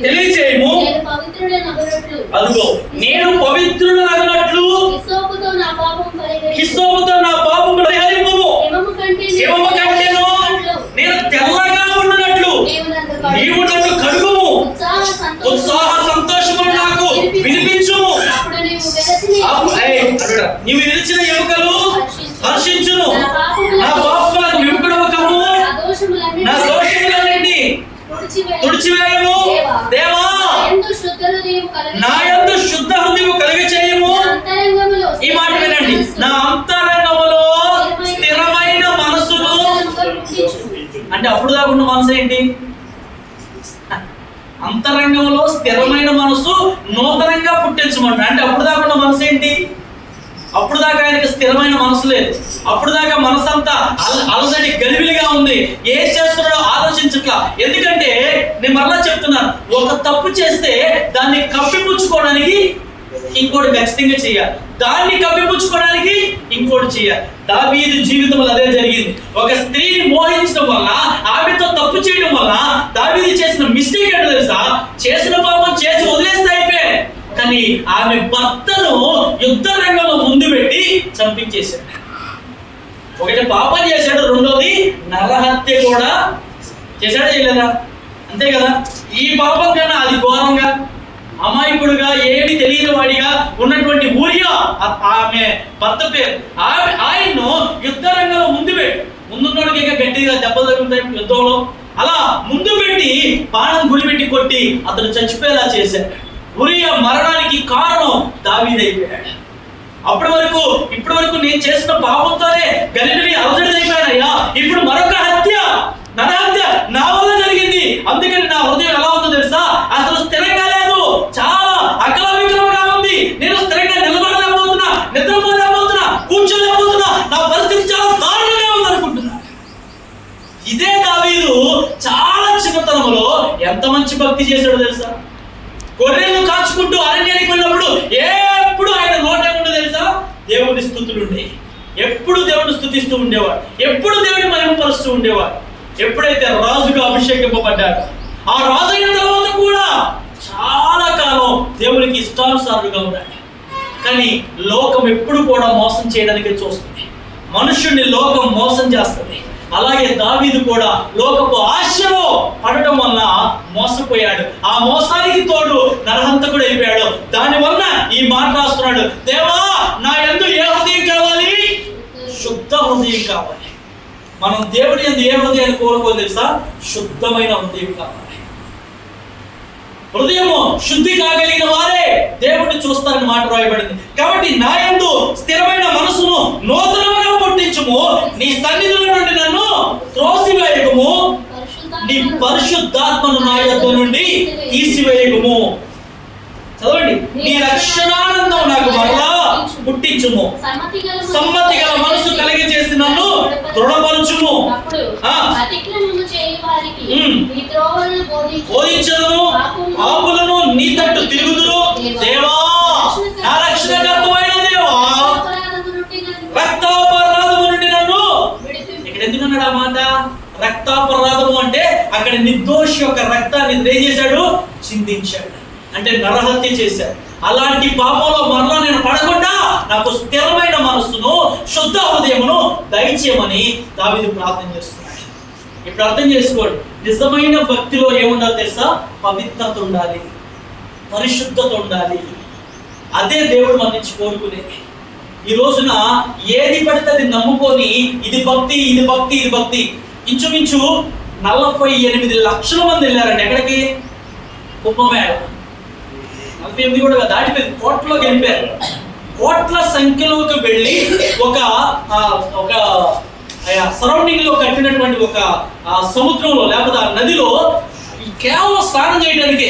తెలియచేయము. అదిగో నేను పవిత్రుడనగునట్లు హిస్సోపుతో నా పాపం పరిహరింపుము. హిమము కంటెను నేను తెల్లగా ఉండునట్లు నీవు నన్ను కడుగుము. ఉత్సాహ సంతోషములు నాకు వినిపించుము. నీవు విరిచిన ఎముకలు హర్షించును. నా పాపములకు విముఖుడవు కమ్ము. నా దోషములన్నిటిని తుడిచివేయము. దేవా నా యందు శుద్ధ హృదయము కలుగచేయము. ఈ మాట వినండి, నా అంతరంగములో స్థిరమైన మనసును. అంటే అప్పుడు దాకా ఉన్న మనసు ఏంటి? అంతరంగంలో స్థిరమైన మనసు నూతనంగా పుట్టించమంట. అంటే అప్పుడు దాకా ఉన్న మనసు ఏంటి? అప్పుడు దాకా ఆయనకి స్థిరమైన మనసు లేదు. అప్పుడు దాకా మనసు అంతా అలసటి గలిబిలిగా ఉంది. ఏం చేస్తున్నాడో ఆలోచించట్లా. ఎందుకంటే నేను మరలా చెప్తున్నాను, ఒక తప్పు చేస్తే దాన్ని కప్పిపుచ్చుకోవడానికి ఇంకోటి ఖచ్చితంగా చేయాలి. దాన్ని కప్పిపుచ్చుకోవడానికి ఇంకోటి చేయాలి. దావీదు జీవితంలో అదే జరిగింది. ఒక స్త్రీని మోహించడం వల్ల, ఆమెతో తప్పు చేయడం వల్ల దావీదు చేసిన మిస్టేక్ ఏంటో తెలుసా? చేసిన పాపం చేసి వదిలేస్తే అయిపోయి, కానీ ఆమె భర్తను యుద్ధ రంగంలో ముందు పెట్టి చంపించేశాడు. ఒకటి పాపం చేశాడు, రెండోది నరహత్య కూడా చేశాడా చేయలేదా? అంతే కదా. ఈ పాపం కన్నా అది ఘోరంగా అమాయకుడుగా ఏమి తెలియని వాడిగా ఉన్నటువంటి ఊరియా, ఆమె భర్త పేరు, ఆయన్ను యుద్ధ రంగంలో ముందు పెట్టి, ముందున్నోడికి ఇంకా గట్టిగా దెబ్బలు తగులుతాయి యుద్ధంలో, అలా ముందు పెట్టి బాణం గురిపెట్టి కొట్టి అతను చచ్చిపోయేలా చేశాడు. ఊరియా మరణానికి కారణం దావీదైపోయాడు. ఇప్పటి వరకు నేను చేసిన పాపంతోనే గలిబిలి అలజడిపోయానయ్యా, ఇప్పుడు మరొక హత్య, నరహత్య నా వల్ల జరిగింది. అందుకని నా హృదయం ఎలా ఉందో తెలుసా? అసలు స్థిరంగా లేదు, చాలా అకలవికలంగా ఉంది. నేను స్థిరంగా నిలబడలేకపోతున్నా, నిద్రపోలేకపోతున్నా, కూర్చోలేకపోతున్నా. నా పరిస్థితి చాలా దారుణంగా ఉంది అనుకుంటున్నా. ఇదే దావీదు చాలా చిన్నతనంలో ఎంత మంచి భక్తి చేశాడో తెలుసా? గొర్రెలను కాచుకుంటూ అరణ్యానికి వెళ్ళినప్పుడు ఎప్పుడు ఆయన నోటే ఉండదు తెలుసా? దేవుని స్తుతులు ఉండేవి. ఎప్పుడు దేవుని స్తుతిస్తూ ఉండేవాడు, ఎప్పుడు దేవుని మహిమపరుస్తూ ఉండేవాడు. ఎప్పుడైతే రాజుగా అభిషేకింపబడ్డాడు, ఆ రాజు అయిన తర్వాత కూడా చాలా కాలం దేవునికి ఇష్టానుసారుడుగా ఉన్నాడు. కానీ లోకం ఎప్పుడు కూడా మోసం చేయడానికి చూస్తుంది. మనుషుడిని లోకం మోసం చేస్తుంది. అలాగే దావీదు కూడా లోకపు ఆశలో పడటం వల్ల మోసపోయాడు. ఆ మోసానికి తోడు నరహంతకుడు అయిపోయాడు. దానివల్ల ఈ మాట రాస్తున్నాడు, దేవా నా యందు ఏ హృదయం కావాలి? శుద్ధ హృదయం కావాలి. మనం దేవుడి యందు ఏ హృదయాన్ని కోరుకోవాలి తెలుసా? శుద్ధమైన హృదయం కావాలి. హృదయము శుద్ధి కాగలిగిన వారే దేవుడిని చూస్తారని మాట రాయబడింది. కాబట్టి నా యందు స్థిరమైన మనసును నూతనముగా పుట్టించుము, నీ సన్నిధిలో నుండి నన్ను త్రోసివేయకుము, నీ పరిశుద్ధాత్మను నా యొద్ద నుండి తీసివేయకుము. చదవండి, నీ రక్షణానందం నాకు మరలా పుట్టించుము, సమ్మతి గల మనసు కలిగి చేసి నన్ను దృఢపరచుము, బోధించదును, పాపులను నీ తట్టు తిరుగుదురు. దేవా, నా రక్షణకర్తమైన దేవా, రక్తాపరాధము నుండి నన్ను. ఇక్కడ ఎందుకన్నాడు ఆ మాట? రక్తాపరాధము అంటే అక్కడ నిర్దోషి యొక్క రక్తాన్ని ఏం చేశాడు? చిందించాడు, అంటే నరహత్య చేశాడు. అలాంటి పాపంలో మరలా నేను పడకుండా నాకు స్థిరమైన మనస్సును, శుద్ధ హృదయమును దయచేయమని దావీదు ప్రార్థన చేస్తున్నాడు. ఇప్పుడు అర్థం చేసుకోండి, నిజమైన భక్తిలో ఏముండాలి తెలుసా? పవిత్రత ఉండాలి, పరిశుద్ధత ఉండాలి. అదే దేవుడు మన నుంచి కోరుకునేది. ఈ రోజున ఏది పడితే అది నమ్ముకొని ఇది భక్తి, ఇది భక్తి, ఇది భక్తి. ఇంచుమించు 48 లక్షల మంది వెళ్ళారండి. ఎక్కడికి? కుంభమేళ. 48 కూడా దాటిపోయింది, కోట్లోకి వెళ్ళిపోయారు. కోట్ల సంఖ్యలోకి వెళ్ళి ఒక సరౌండింగ్ లో కట్టినటువంటి ఒక సముద్రంలో లేకపోతే ఆ నదిలో కేవలం స్నానం చేయడానికే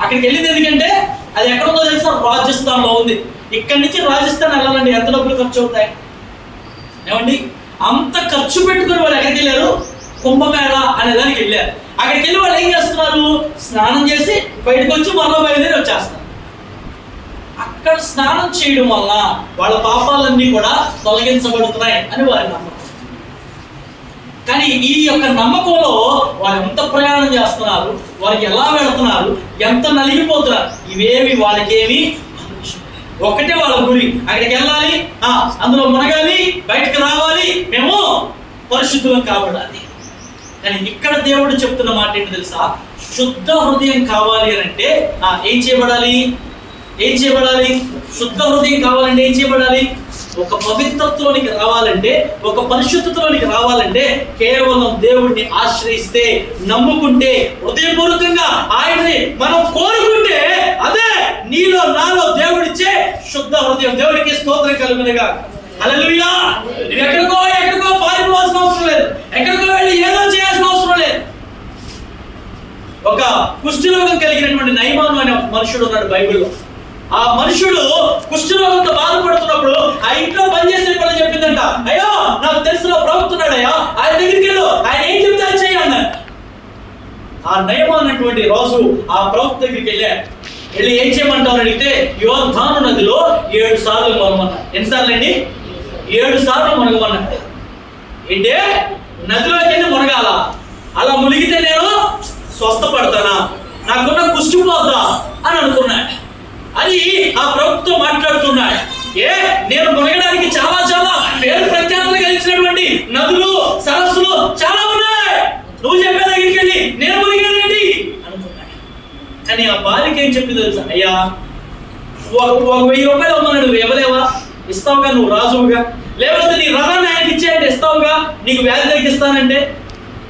అక్కడికి వెళ్ళింది. ఎందుకంటే అది ఎక్కడ ఉందో తెలుసా? రాజస్థాన్ లో ఉంది. ఇక్కడి నుంచి రాజస్థాన్ వెళ్ళాలండి, ఎంత డబ్బులు ఖర్చు అవుతాయి ఏమండి? అంత ఖర్చు పెట్టుకుని వాళ్ళు ఎక్కడికి వెళ్ళారు? కుంభమేళ అనే దానికి వెళ్ళారు. అక్కడికి వెళ్ళి వాళ్ళు ఏం చేస్తున్నారు? స్నానం చేసి బయటకు వచ్చి మరలా బయలుదేరి వచ్చేస్తారు. అక్కడ స్నానం చేయడం వల్ల వాళ్ళ పాపాలన్నీ కూడా తొలగించబడుతున్నాయి అని వారి నమ్మకం. కానీ ఈ యొక్క నమ్మకంలో వారు ఎంత ప్రయాణం చేస్తున్నారు, వారికి ఎలా వెళుతున్నారు, ఎంత నలిగిపోతున్నారు, ఇవేమి వాళ్ళకేమి ఒకటే వాళ్ళ గురి. అక్కడికి వెళ్ళాలి, అందులో మునగాలి, బయటకు రావాలి, మేము పరిశుద్ధులం కాబడాలి. కానీ ఇక్కడ దేవుడు చెప్తున్న మాట ఏంటి తెలుసా? శుద్ధ హృదయం కావాలి అని అంటే ఏం చేయబడాలి? శుద్ధ హృదయం కావాలంటే ఏం చేయబడాలి? ఒక పవిత్రతలోనికి రావాలంటే, ఒక పరిశుద్ధతలోనికి రావాలంటే కేవలం దేవుడిని ఆశ్రయిస్తే, నమ్ముకుంటే, హృదయపూర్వకంగా ఆయన్ని మనం కోరుకుంటే అదే నీలో నాలో దేవుడిచ్చే శుద్ధ హృదయం. దేవుడికి స్తోత్రం కలుగునుగా. హల్లెలూయా. నువ్వు ఎక్కడికో పారిపోవాల్సిన అవసరం లేదు, ఎక్కడికో వెళ్ళి ఏదో చేయాల్సిన అవసరం లేదు. ఒక కుష్ఠరోగం కలిగినటువంటి నయమాను అనే మనుషుడు ఉన్నాడు బైబిల్లో. ఆ మనుషుడు కుష్ఠరోగంతో బాధపడుతున్నప్పుడు ఆ ఇంట్లో పనిచేసే పని చెప్పిందంట, అయ్యో నాకు తెలిసిన ప్రవక్తున్నాడయ్యా, ఆయన దగ్గరికి వెళ్ళు, ఆయన ఏం చెప్తే అది చెయ్యి అన్నాడు. ఆ నయమాను అన్నటువంటి రాజు ఆ ప్రవక్త దగ్గరికి వెళ్ళి ఏం చేయమంటావు అడిగితే, యోర్దాను నదిలో 7 సార్లు మునగమన్నాడు. ఎన్నిసార్లు అండి? 7 సార్లు మునగమన్నాడు. ఏంటే నదిలోకి వెళ్ళి మునగాల, అలా మునిగితే నేను స్వస్థపడతానా, నాకున్న కుష్టి పోద్దా అని అనుకున్నాడు. అది ఆ ప్రభుత్వం మాట్లాడుతున్నాడు. నేను మునగడానికి చాలా పేరు ప్రఖ్యాతులు కలిగినటువంటి నదులు, సరస్సులు చాలా ఉన్నాయి, నువ్వు చెప్పే దగ్గరికి వెళ్ళి నేను మునిగానండి అనుకున్నాడు. కానీ ఆ బాలిక ఏం చెప్పింది తెలుసా? అయ్యా, 1000 రూపాయలు అమ్మన్నాడు, నువ్వు ఇవ్వలేవా? ఇస్తావుగా, నువ్వు రాజువుగా. లేకపోతే నీ రథాన్ని ఆయనకి ఇచ్చేయండి, ఇస్తావుగా, నీకు వ్యాధి తగ్గిస్తానంటే.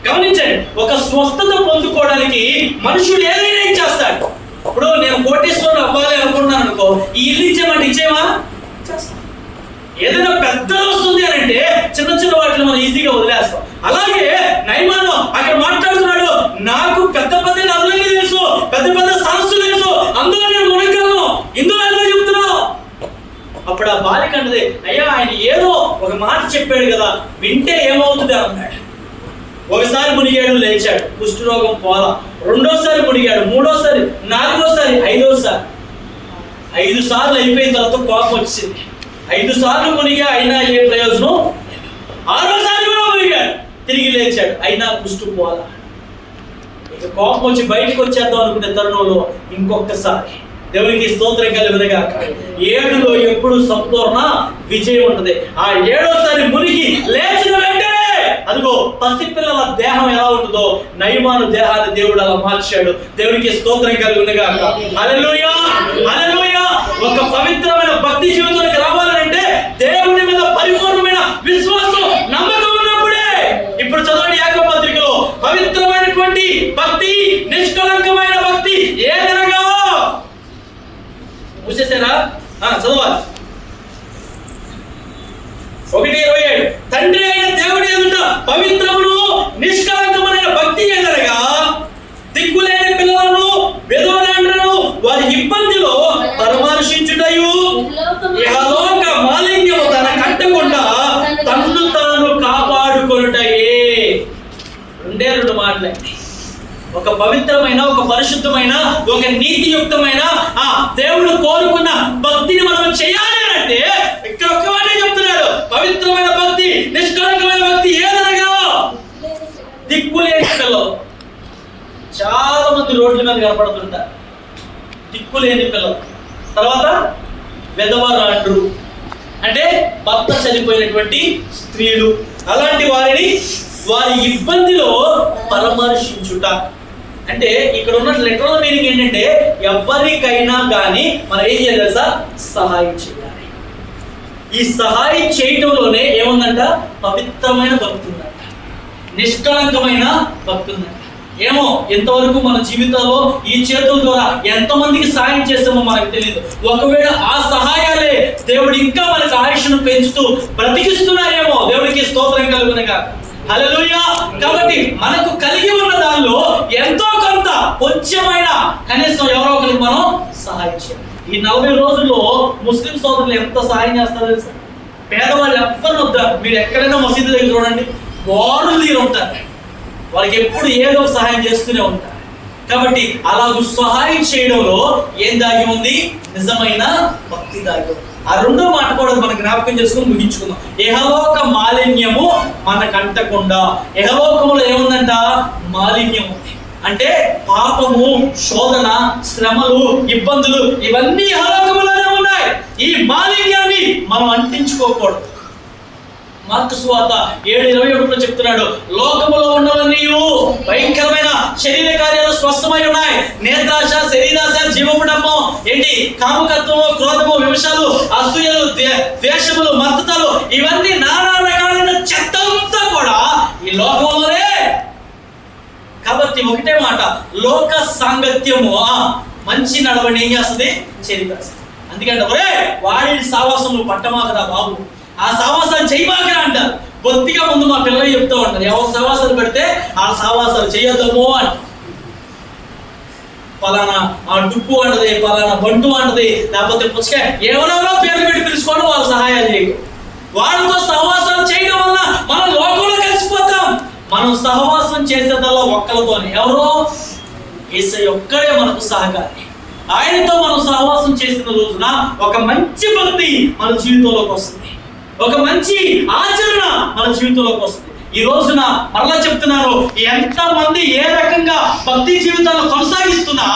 గమనించండి, ఒక స్వస్థత పొందుకోవడానికి మనుషుడు ఏదైనా ఇచ్చేస్తాడు. ఇప్పుడు నేను కోటేశ్వరుడు అవ్వాలి అనుకున్నాను అనుకో, ఈ ఇల్లు ఇచ్చేయమంటే ఇచ్చేవా? ఏదైనా పెద్దది వస్తుంది అని అంటే చిన్న వాటిని మనం ఈజీగా వదిలేస్తాం. అలాగే నయమాను అక్కడ మాట్లాడుతున్నాడు, నాకు పెద్ద నదులన్నీ తెలుసు, పెద్ద సరస్సులు తెలుసు, అందులో నేను మునగలను, ఇందులో ఎలా చెప్తున్నావు? అప్పుడు ఆ బాలిక అన్నది, అయ్యా ఆయన ఏదో ఒక మాట చెప్పాడు కదా, వింటే ఏమవుతుంది అన్నాడు. ఒకసారి మునిగాడు, లేచాడు, కుష్ఠరోగం పోలా. రెండోసారి మునిగాడు, మూడోసారి, నాలుగోసారి, 5వసారి. 5 సార్లు అయిపోయిన తర్వాత కోపం వచ్చింది. 5 సార్లు మునిగా అయినా ఏ ప్రయోజనం? 6వసారి కూడా మునిగాడు, తిరిగి లేచాడు, అయినా కుష్ఠు పోలా. ఇక కోపం వచ్చి బయటకు వచ్చేద్దాం అనుకునే తరుణంలో ఇంకొకసారి, దేవునికి స్తోత్రం కలుగునుగాక. 7లో ఎప్పుడు సంపూర్ణ విజయం ఉంటది. ఆ 7వసారి మునిగి లేచిన వెంటనే అదిగో పసిపిల్లల దేహం ఎలా ఉంటుందో నయమాను దేహాన్ని దేవుడు అలా మార్చాడు. దేవునికి స్తోత్రం కలుగునుగాక. హల్లెలూయా, హల్లెలూయా. ఒక పవిత్రమైన భక్తి జీవితానికి రావాలంటే దేవుని మీద పరిపూర్ణమైన విశ్వాసం, నమ్మకం ఉన్నప్పుడే. ఇప్పుడు చదవండి యాకోబు పత్రికలో, పవిత్రమైనటువంటి భక్తి, నిష్కలంకమైన భక్తి ఏదనగా మూసేసారా? చదవాలి. 1:27 తండ్రి అయిన దేవుడి ఎదుట పవిత్రమును నిష్కలంకమైన భక్తి ఎదరగా దిక్కులేని పిల్లలను విధవరాండ్రను వారి ఇబ్బందిలో పరామర్శించుటయు ఇహలోక మాలిన్యము తన కట్టకుండా తన్ను తాను కాపాడుకొనుటయే. రెండు మాటలే. ఒక పవిత్రమైన, ఒక పరిశుద్ధమైన, ఒక నీతియుక్తమైన దేవుడు కోరుకున్న భక్తిని మనం చేయాలి అంటే ఇక్కడ ఒక్క మాటే చెప్తున్నాడు. పవిత్రమైన భక్తి, నిష్కలంకమైన భక్తి ఏదనగా దిక్కులేని పిల్లలు. చాలా మంది రోడ్ల మీద కనపడుతుంటారు దిక్కులేని పిల్లలు. తర్వాత విధవరాండ్రు అంటే భర్త చనిపోయినటువంటి స్త్రీలు. అలాంటి వారిని వారి ఇబ్బందిలో పరామర్శించుట అంటే ఇక్కడ ఉన్న లిటరల్ మీనింగ్ ఏంటంటే ఎవరికైనా కానీ మనం ఏం చేయాలి తెలుసా? సహాయం చేయాలి. ఈ సహాయం చేయటంలోనే ఏముందంట? పవిత్రమైన భక్తి ఉందంట, నిష్కళంకమైన భక్తి ఉందంట. ఏమో ఎంతవరకు మన జీవితంలో ఈ చేతుల ద్వారా ఎంతమందికి సహాయం చేస్తామో మనకు తెలియదు. ఒకవేళ ఆ సహాయాలే దేవుడు ఇంకా మనకు ఆయుష్ను పెంచుతూ బ్రతికిస్తున్నారేమో. దేవుడికి స్తోత్రం కలుగునగా. హల్లెలూయా. కాబట్టి మనకు కలిగి ఉన్న దానిలో ఎంతో కొంత కొంచెమైనా కనీసం ఎవరో ఒకరికి మనం సహాయం చేయాలి. ఈ 40 రోజుల్లో ముస్లిం సోదరులు ఎంత సహాయం చేస్తారో తెలుసా? పేదవాళ్ళు ఎవ్వరు వద్దారు. మీరు ఎక్కడైనా మసీదు దగ్గర చూడండి, వారు తీరు ఉంటారు. వాళ్ళకి ఎప్పుడు ఏదో సహాయం చేస్తూనే ఉంటారు. కాబట్టి అలాగూ సహాయం చేయడంలో ఏం దాగి ఉంది? నిజమైన భక్తి దాగి ఉంది. ఆ రెండో మాట కూడా మనం జ్ఞాపకం చేసుకుని ముగించుకుందాం. ఇహలోక మాలిన్యము మనకు అంటకుండా. ఇహలోకములో ఏముందంట? మాలిన్యం ఉంది. అంటే పాపము, శోధన, శ్రమలు, ఇబ్బందులు ఇవన్నీ ఇహలోకములోనే ఉన్నాయి. ఈ మాలిన్యాన్ని మనం అంటించుకోకూడదు. మార్కు సువార్త 7:21 చెప్తున్నాడు, లోకములో ఉన్నవన్నీ భయంకరమైన శరీర కార్యాలు స్వస్థమై ఉన్నాయి. నేత్రాశ, శరీరాశ, జీవముడము, ఏంటి కాముకత్వము, క్రోధము, విమర్శలు, అసూయలు, ద్వేషములు, మత్తతలు ఇవన్నీ నానా రకాలైన చెత్తంతా కూడా ఈ లోకంలోనే. కాబట్టి ఒకటే మాట, లోక సాంగత్యము మంచి నడవని ఏం చేస్తుంది? చెరిపేస్తుంది. అందుకంటే ఒరే వాడి సావాసం నువ్వు పట్టమాకరా బాబు, ఆ సావాసాలు చేయమాకరా అంటారు. బొత్తిగా ముందు మా పిల్లలు చెప్తూ ఉంటారు, ఎవరు సావాసాలు పెడితే ఆ సావాసాలు చేయొద్దాము అని. పలానా డుక్కు అంటది, పలానా బంటు అంటది, లేకపోతే పుచ్చకాయ ఎవరెవరో పేర్లు పెట్టి పిలుచుకోవడం, వాళ్ళు సహాయాలు చేయడం. వాళ్ళతో సహవాసాలు చేయడం వల్ల మనం లోకంలో కలిసిపోతాం. మనం సహవాసం చేసేదల్లా ఒక్కలతోనే. ఎవరో? యేసయ్య ఒక్కడే మనకు సహకారి. ఆయనతో మనం సహవాసం చేసిన రోజున ఒక మంచి భక్తి మన జీవితంలోకి వస్తుంది, ఒక మంచి ఆచరణ మన జీవితంలోకి వస్తుంది. ఈ రోజున మరలా చెప్తున్నాను, ఎంతమంది ఏ రకంగా భక్తి జీవితాలను కొనసాగిస్తున్నా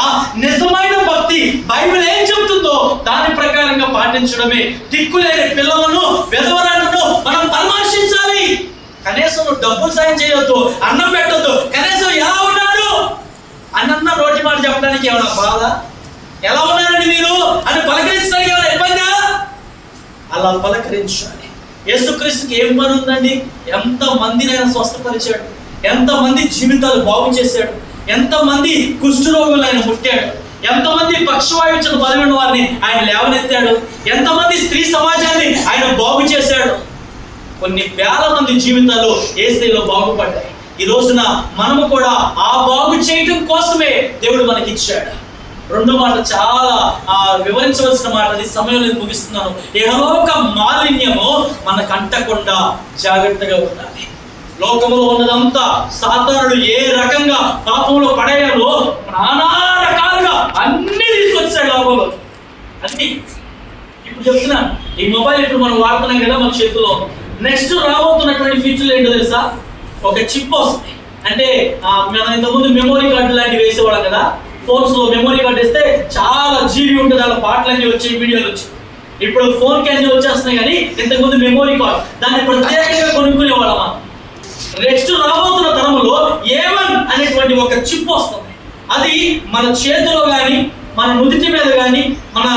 నిజమైన భక్తి బైబిల్ ఏం చెప్తుందో దాని ప్రకారంగా పాటించడమే. దిక్కులేని పిల్లలను, విధవరాలను మనం పరామర్శించాలి. కనీసం నువ్వు డబ్బులు సాయం చేయొద్దు, అన్నం పెట్టొద్దు, కనీసం ఎలా ఉన్నాడు అన్న రోటి మాట చెప్పడానికి ఏమైనా బాధ? ఎలా ఉన్నారండి మీరు అని పలకరించడానికి ఏమైనా ఇబ్బందా? అలా పలకరించాలి. యేసుక్రీస్తుకి ఏం పని ఉందండి? ఎంతమందిని ఆయన స్వస్థపరిచాడు, ఎంతమంది జీవితాలు బాగు చేశాడు, ఎంతమంది కుష్ఠరోగులు ఆయన ముట్టాడు, ఎంతమంది పక్షవాయువున బలమైన వారిని ఆయన లేవనెత్తాడు, ఎంతమంది స్త్రీ సమాజాన్ని ఆయన బాగు చేశాడు. కొన్ని వేల మంది జీవితాలు యేసయ్యలో బాగుపడ్డాయి. ఈ రోజున మనము కూడా ఆ బాగు చేయడం కోసమే దేవుడు మనకి ఇచ్చాడు. రెండో మాట చాలా వివరించవలసిన మాట, అది సమయం నేను ముగిస్తున్నాను. ఇహలోక మాలిన్యము మనకు అంటకుండా జాగ్రత్తగా ఉండాలి. లోకంలో ఉన్నదంతా సాతానుడు ఏ రకంగా పాపంలో పడేయాలో నానా రకాలుగా అన్ని తీసుకొచ్చాడు లోకంలో. అన్ని ఇప్పుడు చెప్తున్నాను, ఈ మొబైల్ ఇప్పుడు మనం వాడుతున్నాం కదా మన చేతిలో. నెక్స్ట్ రాబోతున్నటువంటి ఫ్యూచర్లో ఏంటో తెలుసా? ఒక చిప్ వస్తుంది. అంటే మనం ఇంతకుముందు మెమోరీ కార్డు లాంటివి వేసేవాళ్ళం కదా. ఫోన్స్ లో మెమోరీ కార్డు వేస్తే చాలా జీబీ ఉంటుంది, అలా పాటలన్నీ వచ్చాయి, వీడియోలు వచ్చాయి. ఇప్పుడు ఫోన్ కి అన్ని వచ్చేస్తున్నాయి, కానీ ఇంతకుముందు మెమోరీ కార్డు దాన్ని ప్రత్యేకంగా కొనుక్కునేవాళ్ళమా. నెక్స్ట్ రాబోతున్న తరంలో A1 అనేటువంటి ఒక చిప్ వస్తుంది. అది మన చేతిలో కానీ, మన నుదిటి మీద కానీ, మన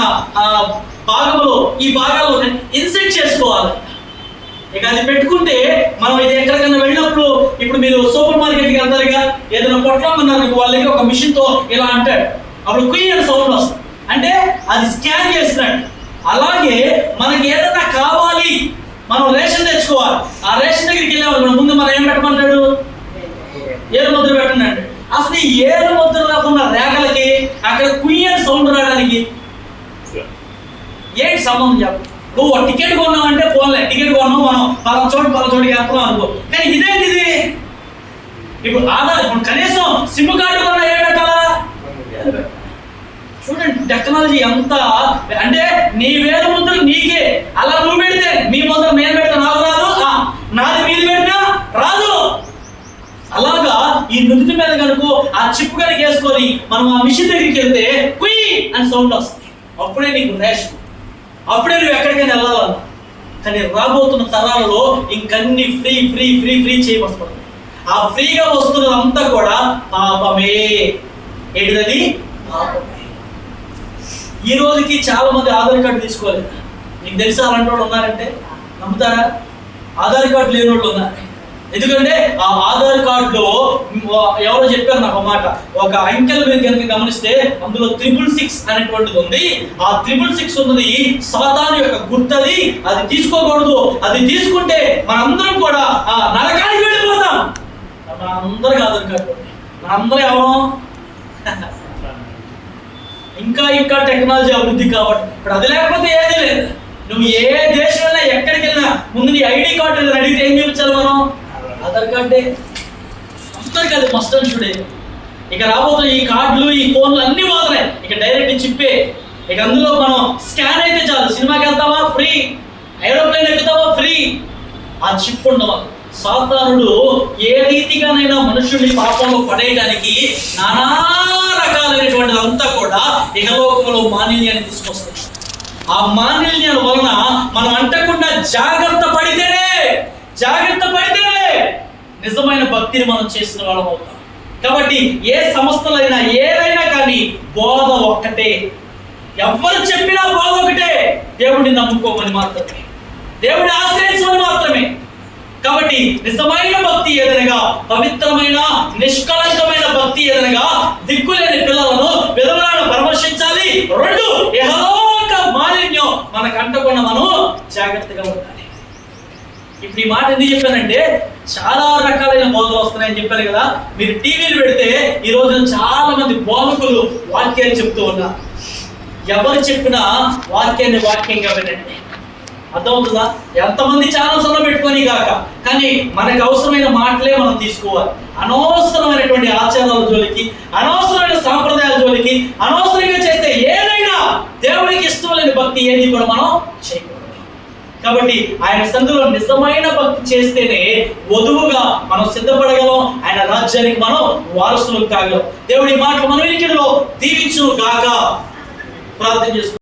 భాగంలో ఈ భాగాల్లో ఇన్సెట్ చేసుకోవాలి. ఇక అది పెట్టుకుంటే మనం ఇది ఎక్కడికైనా వెళ్ళినప్పుడు, ఇప్పుడు మీరు సూపర్ మార్కెట్కి వెళ్తారుగా, ఏదైనా పొట్లం అన్నారు వాళ్ళకి ఒక మిషన్తో ఇలా అంటాడు, అప్పుడు కుయ్యి అని సౌండ్ వస్తుంది, అంటే అది స్కాన్ చేసినట్టు. అలాగే మనకి ఏదైనా కావాలి, మనం రేషన్ తెచ్చుకోవాలి, ఆ రేషన్ దగ్గరికి వెళ్ళాము ముందు మనం ఏం పెట్టమంటాడు? ఏలు ముద్ర పెట్టండి అంటే అసలు ఈ ఏలు ముద్ర రాకుండా రేఖలకి అక్కడ కుయ్యి అని సౌండ్ రావడానికి ఏంటి సంబంధం చెప్పు? నువ్వు టికెట్ కొన్నావంటే పోన్లే, టికెట్ కొన్నావు మనం పలానా చోటుకి వెళ్తున్నాం అనుకో, కానీ ఇదేంటిది? ఇప్పుడు ఇప్పుడు కనీసం సిమ్ కార్డు కొన్నా ఏం పెట్టాలా? చూడండి టెక్నాలజీ ఎంత అంటే నీ వేలు ముద్ర నీకే, అలా నువ్వు పెడితే మీ ముద్ర నేను పెడితే నాకు రాదు, నాది మీరు పెట్టినా రాదు. అలాగా ఈ నుదుటి మీద కనుక ఆ చిప్పు కనుక వేసుకొని మనం ఆ మిషన్ దగ్గరికి వెళ్తే కుయ్యి అని సౌండ్ వస్తుంది, అప్పుడే నీకు రేషన్, అప్పుడే నువ్వు ఎక్కడికైనా వెళ్ళాలన్నా. కానీ రాబోతున్న తరాలలో ఇంకన్నీ ఫ్రీ ఫ్రీ ఫ్రీ ఫ్రీ చేయవస్తుంది. ఆ ఫ్రీగా వస్తున్నదంతా కూడా పాపమే. ఏంటిది? పాపమే. ఈ రోజుకి చాలా మంది ఆధార్ కార్డు తీసుకోలేదు. మీకు తెలుసా అలాంటి వాళ్ళు ఉన్నారంటే? నమ్ముతారా? ఆధార్ కార్డు లేని వాళ్ళు ఉన్నారు. ఎందుకంటే ఆ ఆధార్ కార్డులో ఎవరో చెప్పారు నాకు ఒక మాట, ఒక అంకెల మీద కనుక గమనిస్తే అందులో 666 అనేటువంటిది ఉంది. ఆ 666 ఉన్నది సాతాను యొక్క గుర్తది, అది తీసుకోకూడదు. అది తీసుకుంటే మనందరం కూడా ఆ నరకానికి వెళ్ళిపోతాం. మనందరికి ఆధార్ కార్డు, మనందరం ఎవరు? ఇంకా టెక్నాలజీ అభివృద్ధి కాబట్టి ఇప్పుడు అది లేకపోతే ఏదీ లేదు. నువ్వు ఏ దేశం వెళ్ళినా ఎక్కడికి వెళ్ళినా ముందు నీ ఐడి కార్డు అడిగితే ఏం చూపించాలి మనం? ఆధార్ కార్డే. అందరికి అది మస్ట్ అండ్ షుడ్. ఇక రాబోతున్న ఈ కార్డులు ఈ ఫోన్లు అన్ని మాత్రమే ఇక డైరెక్ట్ చిప్పే. ఇక అందులో మనం స్కాన్ అయితే చాలు, సినిమాకి వెళ్తావా ఫ్రీ, ఏరోప్లేన్ ఎక్కుతావా ఫ్రీ, ఆ చిప్ ఉండవా. సాతానుడు ఏ రీతిగానైనా మనుషుల్ని పాపంలో పడేయడానికి నానా రకాలైనటువంటిది అంతా కూడా ఇహలోకంలో మాలిన్యాన్ని తీసుకొస్తుంది. ఆ మాలిన్యం వలన మనం అంటకుండా జాగ్రత్త పడితేనే నిజమైన భక్తిని మనం చేసిన వాళ్ళం అవుతాం. కాబట్టి ఏ సంస్థలైనా ఏదైనా కానీ బోధ ఒక్కటే, ఎవరు చెప్పినా బోధ ఒకటే, దేవుడిని నమ్ముకోమని మాత్రమే, దేవుడిని ఆశ్రయించమని మాత్రమే. కాబట్టి నిజమైన భక్తి ఏదనగా, పవిత్రమైన నిష్కళంకమైన భక్తి ఏదనగా, దిక్కులేని పిల్లలను విధవలను పరామర్శించాలి. 2 ఇహలోక మాలిన్యం మనకు అంటకుండా మనం జాగ్రత్తగా ఉండాలి. ఇప్పుడు ఈ మాట ఎందుకు చెప్పానంటే చాలా రకాలైన బోధలు వస్తున్నాయని చెప్పాను కదా. మీరు టీవీలు పెడితే ఈ రోజున చాలా మంది బోధకులు వాక్యాన్ని చెప్తూ ఉన్నారు. ఎవరు చెప్పినా వాక్యాన్ని వాక్యంగా వినండి. అర్థమవుతుందా? ఎంతమంది ఛానల్స్లో పెట్టుకొని కాక, కానీ మనకు అవసరమైన మాటలే మనం తీసుకోవాలి. అనవసరమైనటువంటి ఆచారాల జోలికి, అనవసరమైన సాంప్రదాయాల జోలికి, అనవసరంగా చేస్తే ఏదైనా దేవుడికి ఇష్టం లేని భక్తి ఏది కూడా మనం చేయకూడదు. కాబట్టి ఆయన సందులో నిజమైన భక్తి చేస్తేనే వధువుగా మనం సిద్ధపడగలం, ఆయన రాజ్యానికి మనం వారసులు కాగలం. దేవుడి మాటలు మన వినికిడిలో దీవించును గాక. ప్రార్థన చేసుకుంటాం.